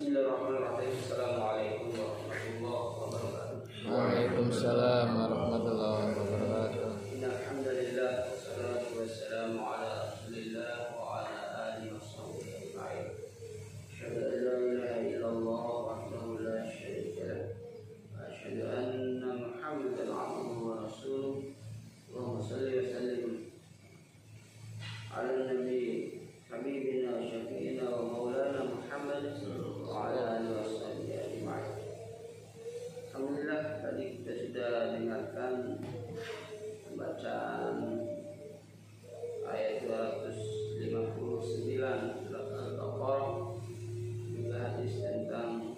Bismillahirrahmanirrahim. Assalamualaikum warahmatullahi wabarakatuh. Waalaikumsalam warahmatullahi wabarakatuh. Innal hamdalillah wassalatu wassalamu ala Rasulillah wa ala alihi washabbihi ajma'in. Asyhadu an la ilaha illallah wahdahu la syarika lah wa asyhadu anna Muhammadan 'abduhu wa rasuluh. Allahumma shalli wa sallim ala nabi habibina wa syafi'ina wa maulana Muhammad wa ala alihi washabbihi ajma'in. Alhamdulillah, tadi kita sudah dengarkan pembacaan ayat 259 surat Al-Baqarah, juga hadis tentang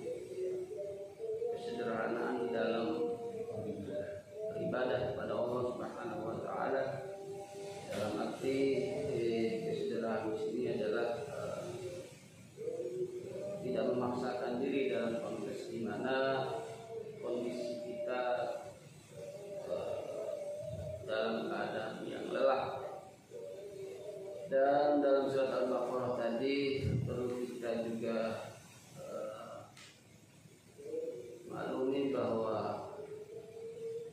kesederhanaan di dalam beribadah kepada Allah Subhanahu wa taala. Dalam arti kesederhanaan di sini adalah tidak memaksakan diri dalam konteks di mana kondisi kita dalam keadaan yang lelah. Dan dalam surat Al-Baqarah tadi perlu kita juga maklumi bahwa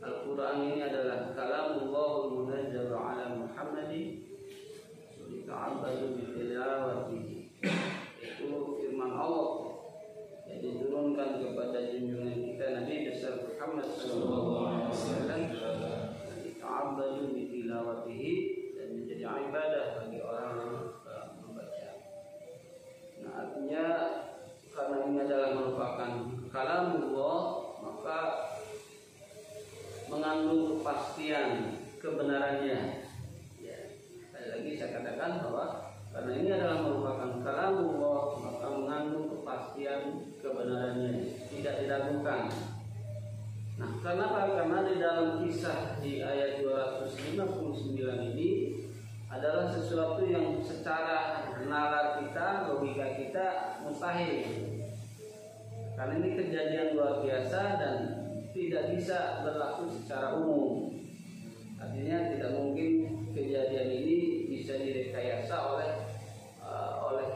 Al-Quran ini adalah kalamullahul munazzal ala Muhammadin lita'abbadu bi tilawatihi. Itu firman Allah yang diturunkan kepada junjungan kita Nabi besar Muhammad SAW, ta'abbadu bi tilawatihi, dan menjadi ibadah bagi orang yang membaca. Nah, artinya karena ini adalah merupakan kalamullah, maka mengandung kepastian kebenarannya. Ya, sekali lagi saya katakan bahwa karena ini adalah merupakan kalamullah, maka mengandung kepastian kebenarannya, tidak diragukan. Nah, kenapa? Karena di dalam kisah di ayat 259 ini adalah sesuatu yang secara nalar kita, logika kita mustahil. Karena ini kejadian luar biasa dan tidak bisa berlaku secara umum. Artinya tidak mungkin kejadian ini bisa direkayasa oleh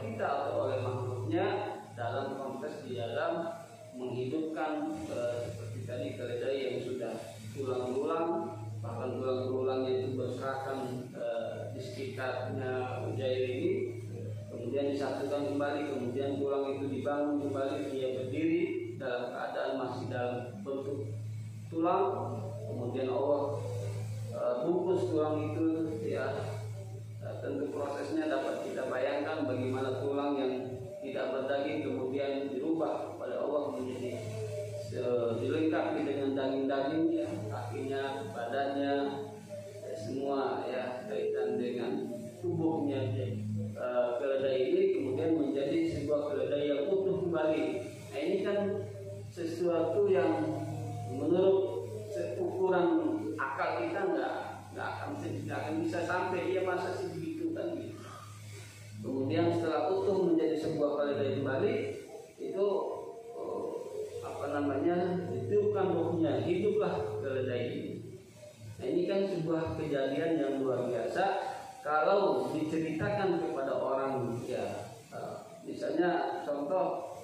kita atau oleh makhluknya dalam konteks di dalam menghidupkan seperti tadi keledai yang sudah tulang belulang, bahkan tulang belulangnya itu berserakan di sekitarnya Ujair ini, kemudian disatukan kembali, kemudian tulang itu dibangun kembali, dia berdiri dalam keadaan masih dalam bentuk tulang, kemudian Allah bungkus tulang itu, ya. Tentu prosesnya dapat kita bayangkan bagaimana tulang yang tidak berdaging kemudian dirubah oleh Allah menjadi dilengkapi dengan daging-daging, ya, kakinya, badannya, semua, ya, kaitan dengan tubuhnya. Keledai ini kemudian menjadi sebuah keledai yang utuh kembali. Nah, ini kan sesuatu yang menurut ukuran akal kita nggak akan bisa sampai. Dia masa sih begitu kan gitu. Kemudian setelah utuh menjadi sebuah keledai kembali, itu ditiupkan rohnya, hiduplah keledai ini. Nah, ini kan sebuah kejadian yang luar biasa. Kalau diceritakan kepada orang, ya, misalnya contoh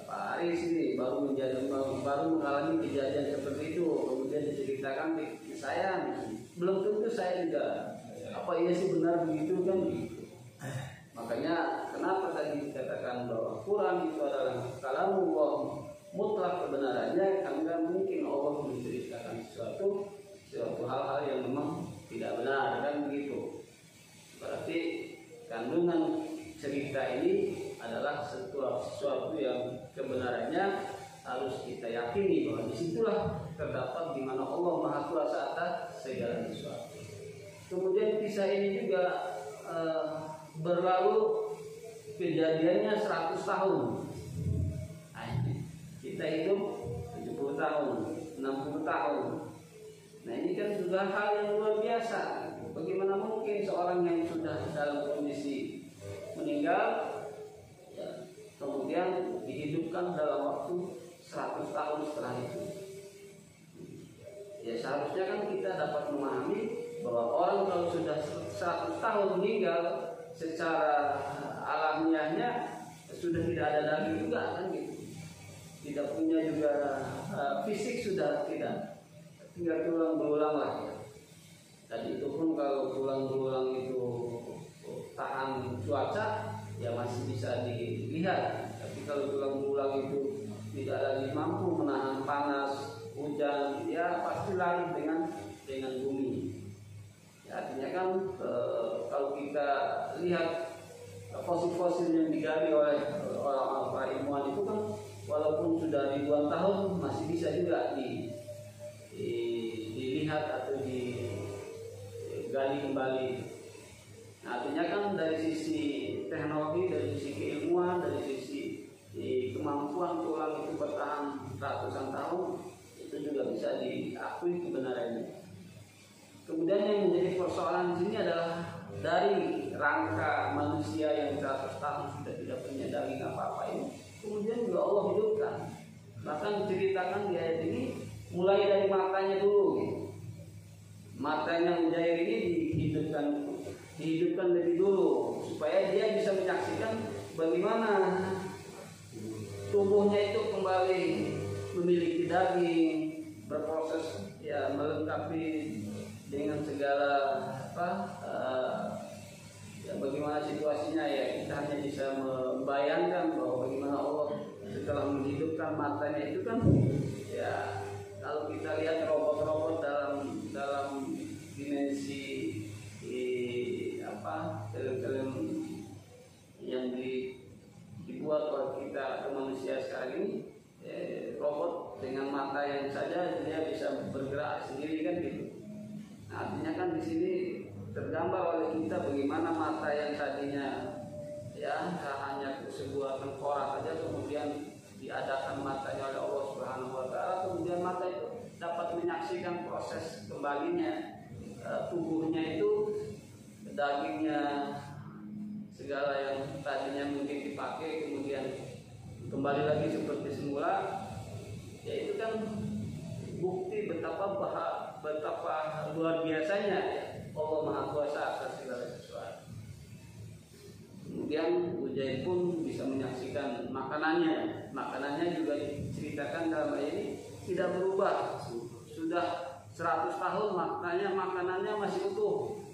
Pak Aris ini baru mengalami kejadian seperti itu, kemudian diceritakan ke saya, belum tentu saya juga apa iya sih benar begitu kan gitu. Makanya kenapa tadi dikatakan bahwa Quran itu adalah kalamullah mutlak kebenarannya, karena mungkin Allah menceritakan sesuatu hal-hal yang memang tidak benar kan begitu. Berarti kandungan cerita ini adalah sesuatu yang kebenarannya harus kita yakini bahwa disitulah terdapat di mana Allah Maha Kuasa atas segala sesuatu. Kemudian kisah ini juga berlalu kejadiannya 100 tahun. Kita hidup 70 tahun, 60 tahun. Nah, ini kan juga hal yang luar biasa. Bagaimana mungkin seorang yang sudah dalam kondisi meninggal, ya, kemudian dihidupkan dalam waktu 100 tahun setelah itu. Ya, seharusnya kan kita dapat memahami bahwa orang kalau sudah 100 tahun meninggal, secara alamiahnya sudah tidak ada daging juga kan gitu. Tidak punya juga fisik sudah tidak, tinggal tulang belulang lah ya. Dan itu pun kalau tulang belulang itu tahan cuaca ya masih bisa dilihat. Tapi kalau tulang belulang itu tidak lagi mampu menahan panas, hujan, ya pasti lari dengan bumi. Ya, artinya kan kalau kita lihat fosil-fosil yang digali oleh orang-orang para ilmuwan itu kan walaupun sudah ribuan tahun masih bisa juga dilihat atau digali kembali. Nah, artinya kan dari sisi teknologi, dari sisi keilmuan, dari sisi kemampuan tulang itu bertahan ratusan tahun itu juga bisa diakui kebenarannya. Kemudian yang menjadi persoalan di sini adalah dari rangka manusia yang 100 tahun sudah tidak punya daging apa-apa ini, kemudian juga Allah hidupkan. Bahkan diceritakan di ayat ini mulai dari matanya dulu gitu. Matanya Mujair ini dihidupkan lebih dulu supaya dia bisa menyaksikan bagaimana tubuhnya itu kembali memiliki daging, berproses ya melengkapi dengan segala ya bagaimana situasinya ya kita hanya bisa membayangkan bahwa bagaimana Allah setelah menghidupkan matanya itu kan ya kalau kita lihat robot-robot dalam dimensi film-film yang dibuat oleh kita atau manusia sekarang ini robot dengan mata yang saja dia bisa bergerak sendiri kan gitu. Nah, artinya kan di sini tergambar oleh kita bagaimana mata yang tadinya ya hanya sebuah tengkorak saja kemudian diadakan matanya oleh Allah Subhanahu wa taala, kemudian mata itu dapat menyaksikan proses kembalinya tubuhnya itu, dagingnya segala yang tadinya mungkin dipakai kemudian kembali lagi seperti semula. Ya itu kan bukti betapa luar biasanya ya Allah Maha Kuasa atas segala sesuatu. Kemudian Ujair pun bisa menyaksikan makanannya juga diceritakan dalam ayat ini tidak berubah, sudah 100 tahun makanannya masih utuh.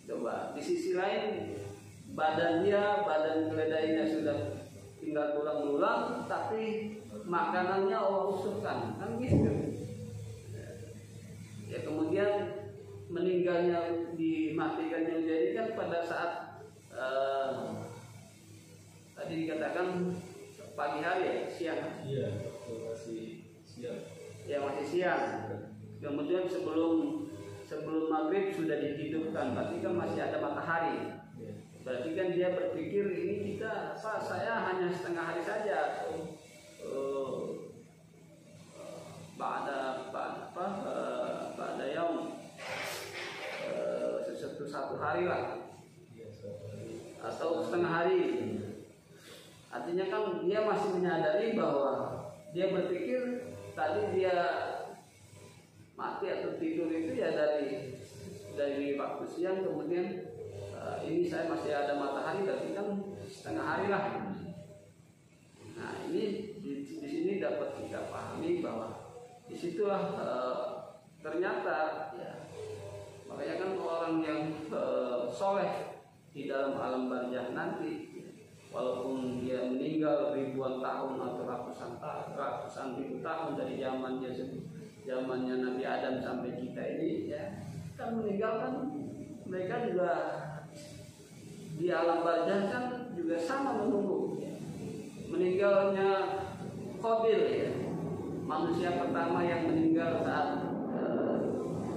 Coba di sisi lain badan keledainya sudah tinggal tulang belulang, tapi makanannya Allah usulkan kan gitu. Ya kemudian dimatikannya jadi kan pada saat tadi dikatakan pagi hari ya, siang. Iya, masih siang. Ya masih siang. Kemudian sebelum maghrib sudah dihidupkan, berarti kan masih ada matahari. Berarti kan dia berpikir ini saya hanya setengah hari saja pada yaum satu hari lah atau setengah hari. Artinya kan dia masih menyadari bahwa dia berpikir tadi dia mati atau tidur itu ya dari waktu siang, kemudian ini saya masih ada matahari, berarti kan setengah hari lah. Nah ini di sini dapat kita pahami bahwa disitulah ternyata ya makanya kan orang yang soleh di dalam alam barzakh nanti walaupun dia meninggal ribuan tahun atau ratusan ribu tahun dari zamannya Nabi Adam sampai kita ini ya kan meninggalkan mereka juga di alam barzakh kan juga sama menunggu ya. Meninggalnya Qabil ya, manusia pertama yang meninggal saat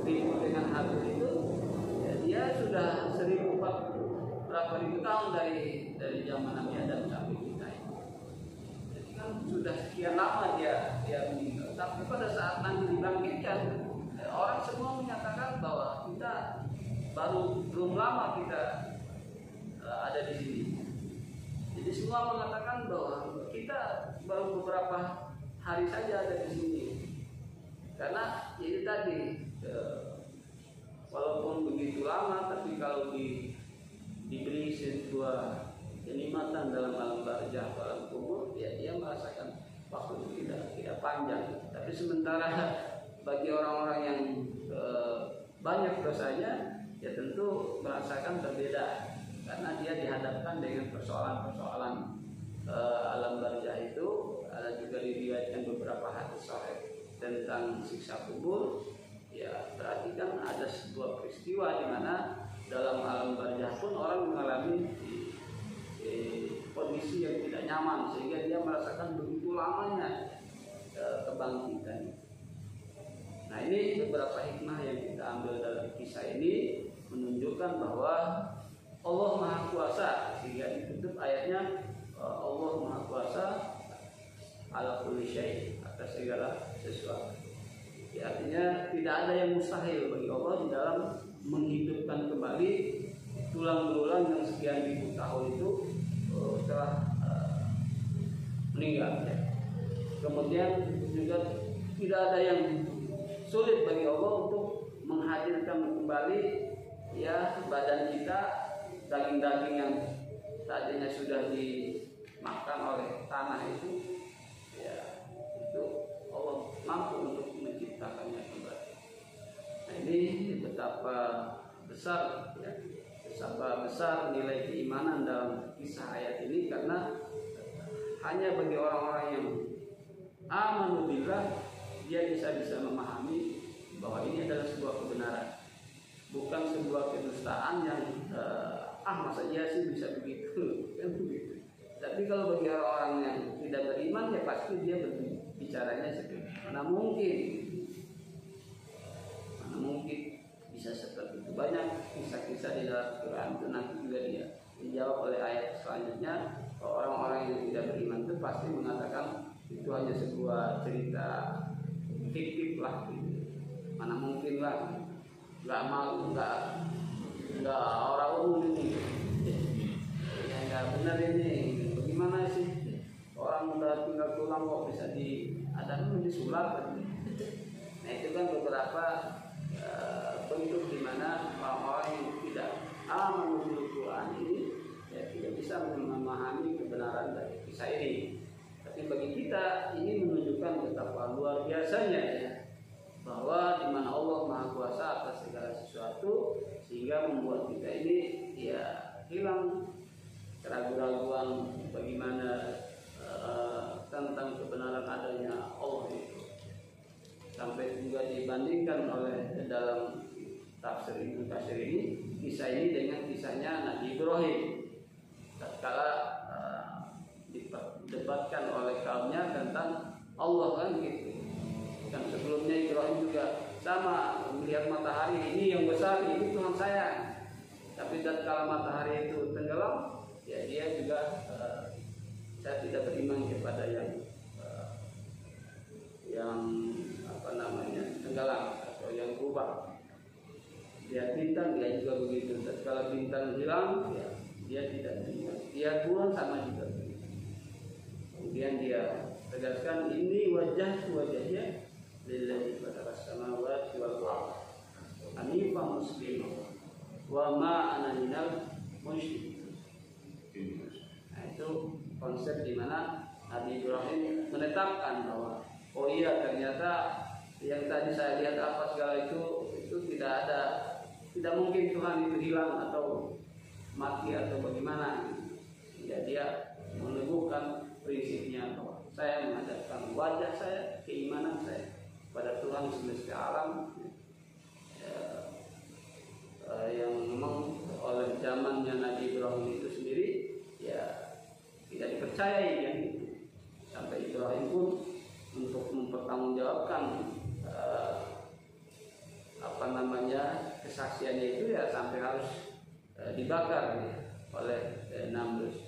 ribut dengan Habil itu ya, dia sudah 1000 berapa ribu tahun dari zaman Nabi Adam sampai kita ini. Jadi kan sudah sekian lama dia meninggal. Tapi pada saat nanti dibangkitkan, orang semua menyatakan bahwa kita belum lama kita ada di sini. Jadi semua mengatakan bahwa kita baru beberapa hari saja ada di sini. Karena ini tadi walaupun begitu lama, tapi kalau diberi sebuah kenikmatan dalam alam barzah, alam kubur, ya dia merasakan waktu itu tidak panjang. Tapi sementara bagi orang-orang yang banyak dosanya, ya tentu merasakan berbeda, karena dia dihadapkan dengan persoalan-persoalan alam barzah itu. Ada juga diriwayatkan beberapa hadis sahih tentang siksa kubur. Ya berarti kan ada sebuah peristiwa di mana dalam alam barzah pun orang mengalami kondisi yang tidak nyaman, sehingga dia merasakan begitu lamanya kebangkitan. Nah, ini beberapa hikmah yang kita ambil dalam kisah ini, menunjukkan bahwa Allah Maha Kuasa, sehingga ditutup ayatnya Allah Maha Kuasa ala kulli syai', atas segala sesuatu. Ya, artinya tidak ada yang mustahil bagi Allah di dalam menghidupkan kembali tulang belulang yang sekian ribu tahun itu telah meninggal. Ya. Kemudian juga tidak ada yang sulit bagi Allah untuk menghadirkan kembali ya badan kita, daging-daging yang tadinya sudah dimakan oleh tanah itu, ya itu Allah mampu untuk menciptakannya kembali. Nah, ini betapa besar ya, betapa besar nilai keimanan dalam kisah ayat ini, karena hanya bagi orang-orang yang amanu billah dia bisa memahami bahwa ini adalah sebuah kebenaran, bukan sebuah kedustaan yang masa iya sih bisa begitu kan begitu. Tapi kalau bagi orang-orang yang tidak beriman, ya pasti dia bicaranya seperti mana mungkin bisa seperti itu. Banyak kisah-kisah di dalam Quran itu nanti juga dia dijawab oleh ayat selanjutnya. Orang-orang yang tidak beriman itu pasti mengatakan itu hanya sebuah cerita fiktif lah, gitu. Mana mungkin lah, nggak orang umum ini, ya nggak benar ini. Bagaimana sih orang udah tinggal tulang kok bisa disulap? Nah itu kan beberapa bentuk di mana orang-orang yang tidak menurut Quran ini ya tidak bisa memahami kebenaran dari kisah ini. Tapi bagi kita ini menunjukkan betapa luar biasanya ya, bahwa di mana Allah Maha Kuasa atas segala sesuatu, sehingga membuat kita ini ya hilang keraguan-keraguan bagaimana tentang kebenaran adanya Allah itu. Sampai juga dibandingkan oleh dalam tafsir Ibnu Katsir ini, kisah ini dengan kisahnya Nabi Ibrahim tatkala diperdebatkan oleh kaumnya tentang Allah kan gitu. Dan sebelumnya Ibrahim juga sama melihat matahari, ini yang besar, ini Tuhan saya. Tapi tatkala matahari itu tenggelam, ya dia juga saya tidak beriman kepada yang tenggelam atau yang berubah. Dia bintang, dia juga begitu. Tatkala bintang hilang, ya dia tidak beriman. Dia bulan sama juga. Kemudian dia tegaskan, ini wajahnya lillahi fataras samawati wal ardh hanifan musliman wa ma ana minal musyrikin. Nah, itu konsep di mana Nabi Ibrahim menetapkan bahwa oh iya, ternyata yang tadi saya lihat apa segala itu tidak mungkin Tuhan itu hilang atau mati atau bagaimana. Ya, dia meneguhkan prinsipnya bahwa saya menghadapkan wajah saya, keimanan saya pada Tuhan semesta alam yang memang oleh zamannya Nabi Ibrahim itu sendiri ya tidak dipercayai yang itu. Sampai Ibrahim pun untuk mempertanggungjawabkan kesaksiannya itu ya sampai harus dibakar ya, oleh Namrus.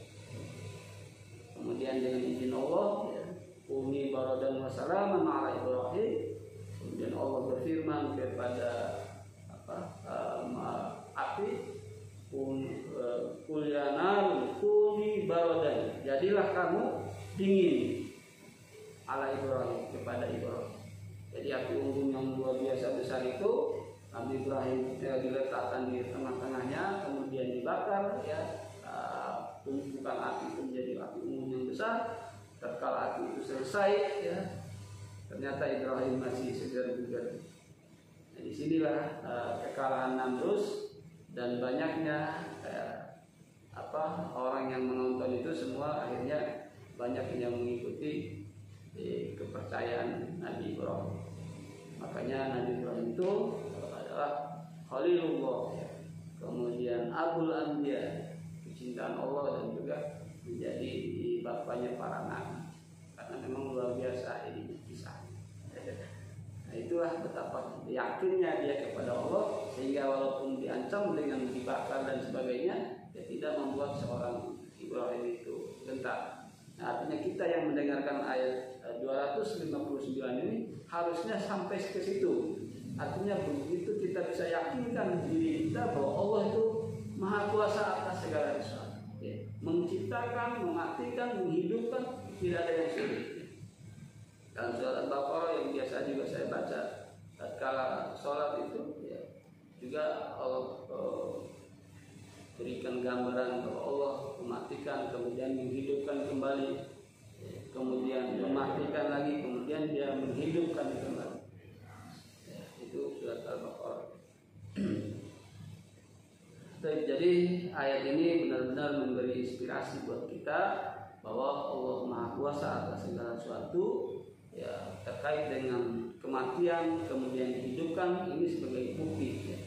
Kemudian dengan izin Allah ya, Umi baradan wa salaman ala Ibrahim. Kemudian Allah berfirman kepada api, Qul ya nar kuni baradan, jadilah kamu dingin ala Ibrahim, kepada Ibrahim. Jadi api unggun yang luar biasa besar itu Nabi Ibrahim diletakkan di tengah-tengahnya, kemudian dibakar ya, tumpukan api itu menjadi api unggun yang besar. Tatkala api itu selesai, ya, ternyata Ibrahim masih segar bugar. Nah, disinilah kekalahan Namrus dan banyaknya orang yang menonton itu semua akhirnya banyak yang mengikuti kepercayaan Nabi Ibrahim. Makanya Nabi Ibrahim itu adalah Khalilullah, kemudian Abul Anbiya, kecintaan Allah, dan juga menjadi bapaknya para nabi. Karena memang luar biasa ini kisahnya. Nah, itulah betapa yakinnya dia kepada Allah, sehingga walaupun diancam dengan dibakar dan sebagainya, dia tidak membuat seorang Ibrahim itu gentar. Nah, artinya kita yang mendengarkan ayat 259 ini harusnya sampai ke situ. Artinya begitu kita bisa yakinkan diri kita bahwa Allah itu Maha Kuasa atas segala sesuatu, ya. Menciptakan, mematikan, menghidupkan, tidak ada yang sulit. Dalam surat Al-Baqarah yang biasa juga saya baca tatkala sholat itu, ya, juga Allah berikan gambaran bahwa Allah mematikan, kemudian menghidupkan kembali, ya, kemudian mematikan lagi, kemudian dia menghidupkan kembali. Ya, itu surat Al-Baqarah. Jadi ayat ini benar-benar memberi inspirasi buat kita bahwa Allah Maha Kuasa atas segala sesuatu, ya, terkait dengan kematian kemudian dihidupkan, ini sebagai bukti, ya.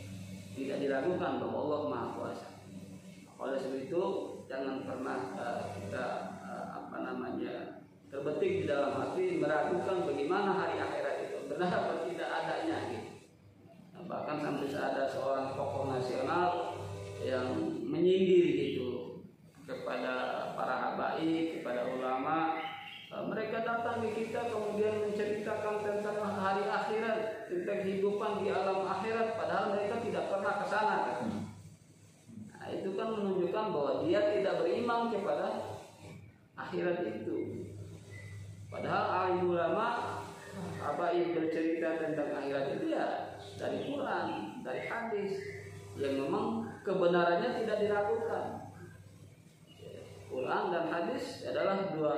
Tidak diragukan bahwa Allah Maha Kuasa. Oleh sebab itu jangan pernah kita terbetik di dalam hati meragukan bagaimana hari akhirat itu benar atau tidak adanya, gitu. Nah, bahkan sampai ada seorang tokoh nasional yang menyindir gitu kepada para habaib, kepada ulama. Mereka datang di kita kemudian menceritakan tentang hari akhirat, tentang kehidupan di alam akhirat, padahal mereka tidak pernah ke sana, kan? Nah, itu kan menunjukkan bahwa dia tidak beriman kepada akhirat itu. Padahal alim ulama habaib bercerita tentang akhirat itu ya dari Quran, dari hadis yang memang kebenarannya tidak diragukan. Quran dan hadis adalah dua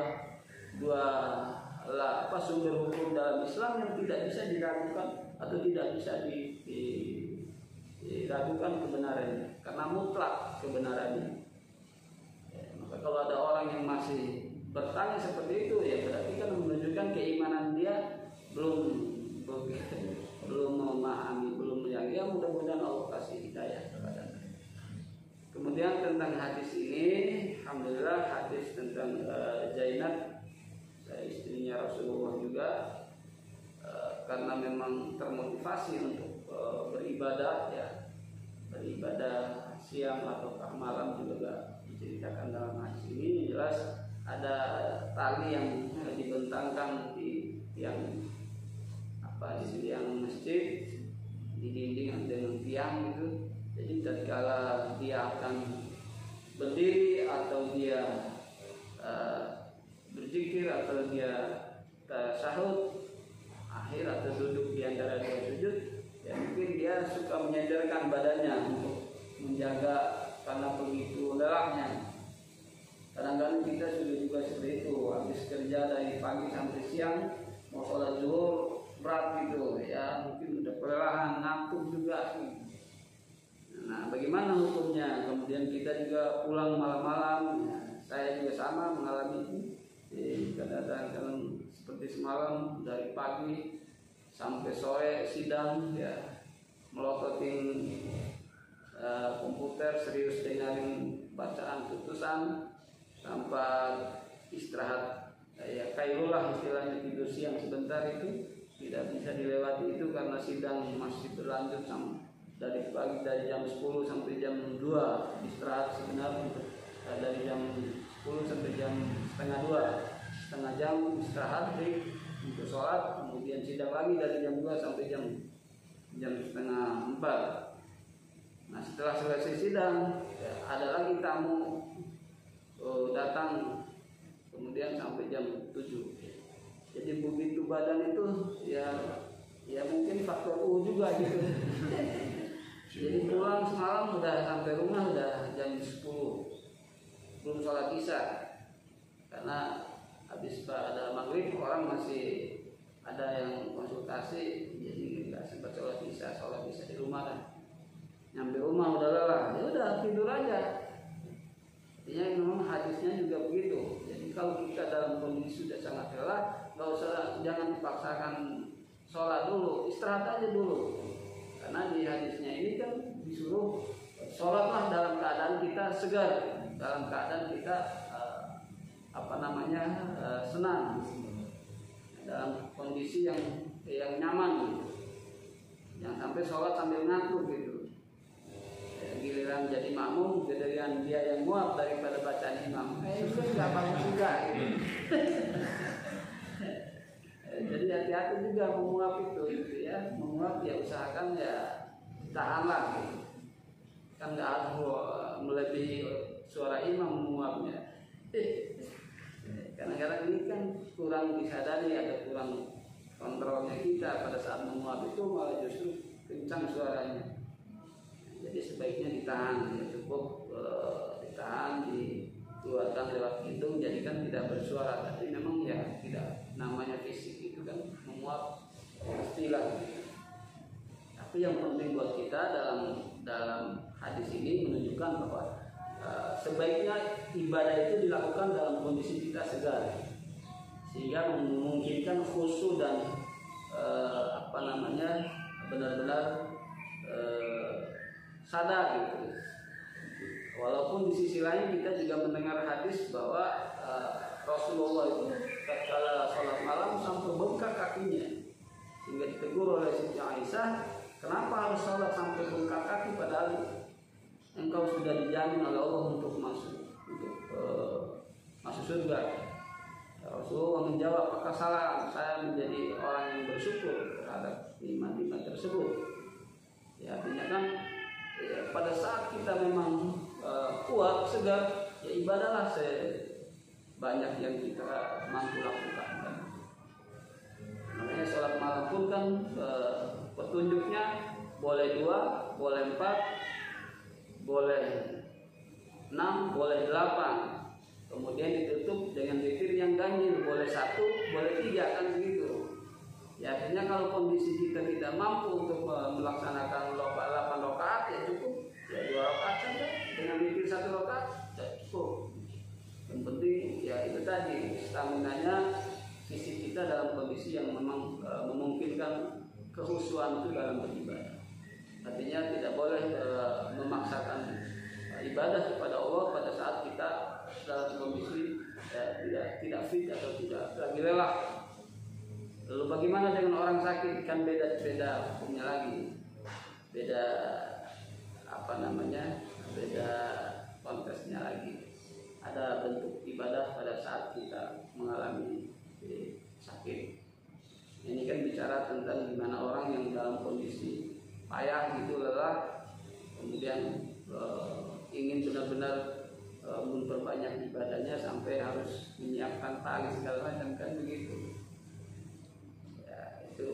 sumber hukum dalam Islam yang tidak bisa diragukan atau tidak bisa diragukan kebenarannya, karena mutlak kebenarannya. Maka kalau ada orang yang masih bertanya seperti itu, ya berarti kan menunjukkan keimanan dia belum memahami, belum meyakini. Ya, mudah-mudahan Allah kasih hidayah kepada mereka. Kemudian tentang hadis ini, alhamdulillah hadis tentang Zainab, istrinya Rasulullah juga, karena memang termotivasi untuk beribadah, ya, beribadah siang atau malam juga diceritakan dalam hadis ini. Jelas ada tali yang dibentangkan di tiang masjid, di dinding dengan tiang itu. Jadi tatkala dia akan berdiri atau dia berzikir atau dia tasahud akhir atau duduk di antara dua sujud, ya mungkin dia suka menyandarkan badannya untuk menjaga karena begitu lelahnya. Kadang-kadang kita sudah juga seperti itu, habis kerja dari pagi sampai siang, mau sholat zuhur berat gitu, ya mungkin udah kelelahan, ngantuk juga. Nah, bagaimana hukumnya? Kemudian kita juga pulang malam-malam, ya, saya juga sama mengalami itu. Kadang-kadang seperti semalam dari pagi sampai sore sidang, ya melototin komputer, serius dengan bacaan putusan tanpa istirahat, ya kairulah istilahnya, tidur siang sebentar itu tidak bisa dilewati itu karena sidang masih berlanjut dari pagi, dari jam 10 sampai jam 2, istirahat sebenarnya dari jam 10 sampai jam setengah jam istirahat untuk sholat, kemudian sidang lagi dari jam 2 sampai jam setengah 4. Nah, setelah selesai sidang, ya, ada lagi tamu datang, kemudian sampai jam 7. Jadi begitu badan itu ya mungkin faktor juga gitu. Jadi pulang semalam udah sampai rumah udah jam 10. belum sholat isya, karena habis ada maghrib orang masih ada yang konsultasi, jadi nggak sempat sholat isya di rumah kan. Nyampe rumah udah lelah, ya udah tidur aja. Artinya memang hadisnya juga begitu. Jadi kalau kita dalam kondisi sudah sangat lelah, jangan dipaksakan sholat dulu, istirahat aja dulu. Karena di hadisnya ini kan disuruh sholatlah dalam keadaan kita segar, dalam keadaan kita senang, dalam kondisi yang nyaman gitu. Jangan sampai sholat sambil ngantuk gitu. Giliran jadi makmum, giliran dia yang muap daripada bacaan imam, itu nggak bagus juga gitu. Jadi hati-hati juga menguap itu gitu ya. Menguap ya usahakan ya tahanlah gitu. Kan nggak harus melebihi suara imam menguapnya. Kadang-kadang ini kan kurang disadari, ada kurang kontrolnya kita pada saat menguap itu malah justru kencang suaranya. Jadi sebaiknya ditahan, ya cukup ditahan, dikeluarkan lewat hidung, jadi kan tidak bersuara. Tapi memang ya tidak, namanya fisik itu kan menguap pastilah. Tapi yang penting buat kita dalam hadis ini menunjukkan bahwa sebaiknya ibadah itu dilakukan dalam kondisi kita segar, sehingga memungkinkan khusyuk dan benar-benar sadar gitu. Walaupun di sisi lain kita juga mendengar hadis bahwa Rasulullah itu tatkala sholat malam sampai bengkak kakinya, sehingga ditegur oleh Siti Aisyah, kenapa harus sholat sampai bengkak kaki padahal engkau sudah dijamin oleh Allah untuk masuk surga. Rasulullah menjawab, apakah salah saya menjadi orang yang bersyukur terhadap nikmat-nikmat tersebut? Ya, artinya kan ya, pada saat kita memang kuat, segar, ya ibadahlah sebanyak yang kita mampu lakukan kan. Makanya sholat malam pun kan petunjuknya boleh 2, boleh 4, boleh 6, boleh 8. Kemudian ditutup dengan witir yang ganjil, boleh 1, boleh 3 kan begitu. Ya artinya kalau kondisi kita tidak mampu untuk melaksanakan 8 rakaat ya cukup ya 2 rakaat saja dengan witir 1 rakaat ya cukup. Yang penting ya itu tadi staminanya, fisik kita dalam kondisi yang memang memungkinkan kehusuan itu dalam beribadah. Artinya tidak boleh memaksakan ibadah kepada Allah pada saat kita dalam kondisi tidak fit atau tidak lagi lelah. Lalu bagaimana dengan orang sakit? Kan beda hukumnya lagi, beda beda konteksnya lagi. Ada bentuk ibadah pada saat kita mengalami sakit. Ini kan bicara tentang gimana orang yang dalam kondisi payah gitu, lelah, kemudian ingin benar-benar memperbanyak ibadahnya sampai harus menyiapkan tali segala macam kan begitu. Ya, itu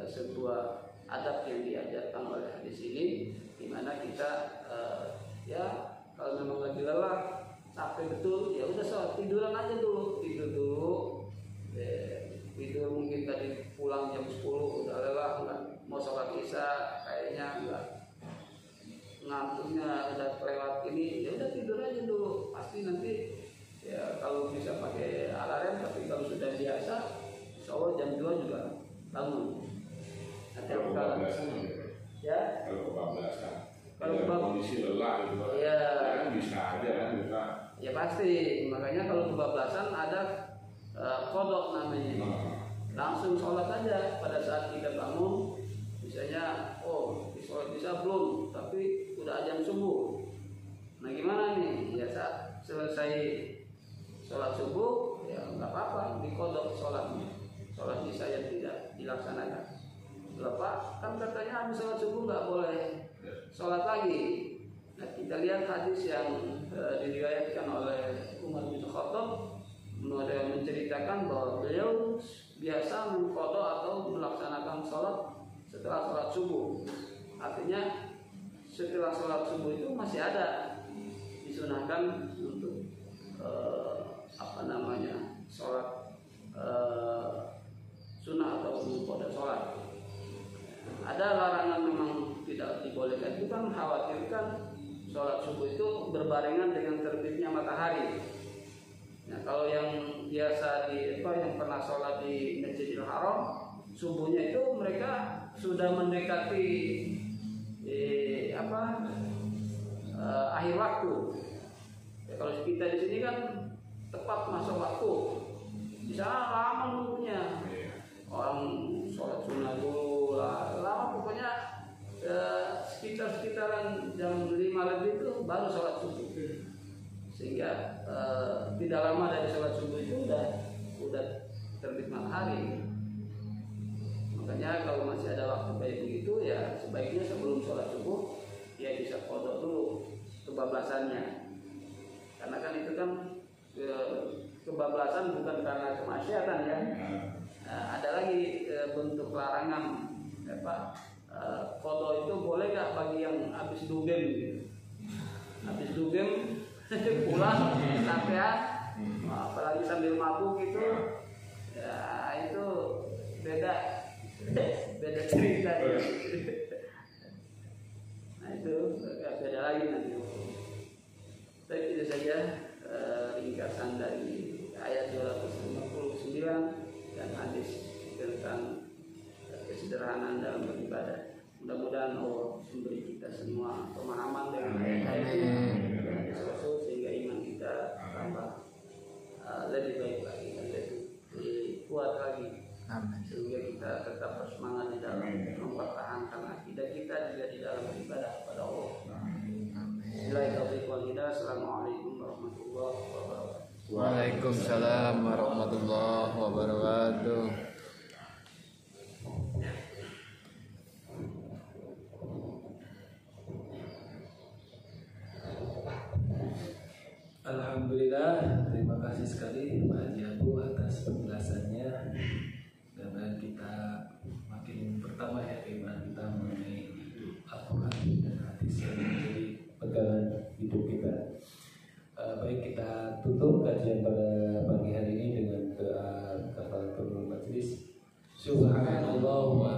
sebuah adab yang diajarkan oleh hadis ini, di mana kita ya kalau memang lagi lelah, capek betul, ya udah sholat, tiduran aja dulu, tidur mungkin tadi pulang jam 10 udah lelah, nggak mau sholat isya, kayaknya nggak, ngantuknya udah kelewat ini, ya udah tidur aja dulu. Pasti nanti ya kalau bisa pakai alarm, tapi kalau sudah biasa, insya Allah jam 2 juga bangun. Kalau kebablasan ya, kalau kondisi lelah gitu, ya bisa aja kan bisa. Ya pasti, makanya kalau kebablasan ada kodok namanya. Langsung sholat aja pada saat kita bangun. Misalnya, sholat bisa belum, tapi udah azan subuh. Nah gimana nih? Ya saat selesai sholat subuh, ya nggak apa-apa, dikodok sholatnya. Sholat isya yang tidak dilaksanakan. Bapak kan katanya habis sholat subuh nggak boleh sholat lagi. Nah kita lihat hadis yang diriwayatkan oleh Umar bin Khattab menceritakan bahwa beliau biasa mengkodok atau melaksanakan sholat setelah sholat subuh. Artinya setelah sholat subuh itu masih ada disunahkan untuk sholat sunnah atau pada sholat. Ada larangan memang tidak dibolehkan, itu kan khawatirkan sholat subuh itu berbarengan dengan terbitnya matahari. Nah, kalau yang biasa yang pernah sholat di Masjidil Haram, subuhnya itu mereka sudah mendekati akhir waktu. Ya, kalau kita di sini kan tepat masuk waktu, di sana lama nunggunya. Orang sholat sunnah dulu lama pokoknya sekitaran jam 5 lebih itu baru sholat subuh. Sehingga tidak lama dari sholat subuh itu udah terbit matahari. Makanya kalau masih ada waktu kayak begitu ya sebaiknya sebelum sholat subuh ya bisa qadha dulu kebablasannya. Karena kan itu kan kebablasan bukan karena kemaksiatan ya. Ada lagi bentuk larangan qadha itu boleh nggak bagi yang habis dugem gitu. Habis dugem pulang sampean apalagi sambil mabuk gitu ya itu beda cerita ya. Nah itu beda lagi nanti. Baik, itu saja ringkasan dari ayat 259 dan hadis tentang kesederhanaan dalam beribadah. Mudah-mudahan Allah memberi kita semua pemahaman dengan ayat-ayat ini dan hadis Rasul sehingga iman kita tambah lebih baik lagi dan lebih kuat lagi. Amin. Sehingga kita tetap bersemangat di dalam mempertahankan akidah kita juga di dalam beribadah kepada Allah. Assalamualaikum warahmatullahi wabarakatuh. Waalaikumsalam warahmatullahi wabarakatuh. Alhamdulillah, terima kasih sekali Pak Haji Abu atas penjelasannya. Dan kita makin pertama ya iman kita mengenai Al-Quran dan hadis yang menjadi pegangan hidup kita. Baik, kita tutup kajian pada pagi hari ini dengan doa kafaratul majlis. Subhanallah wa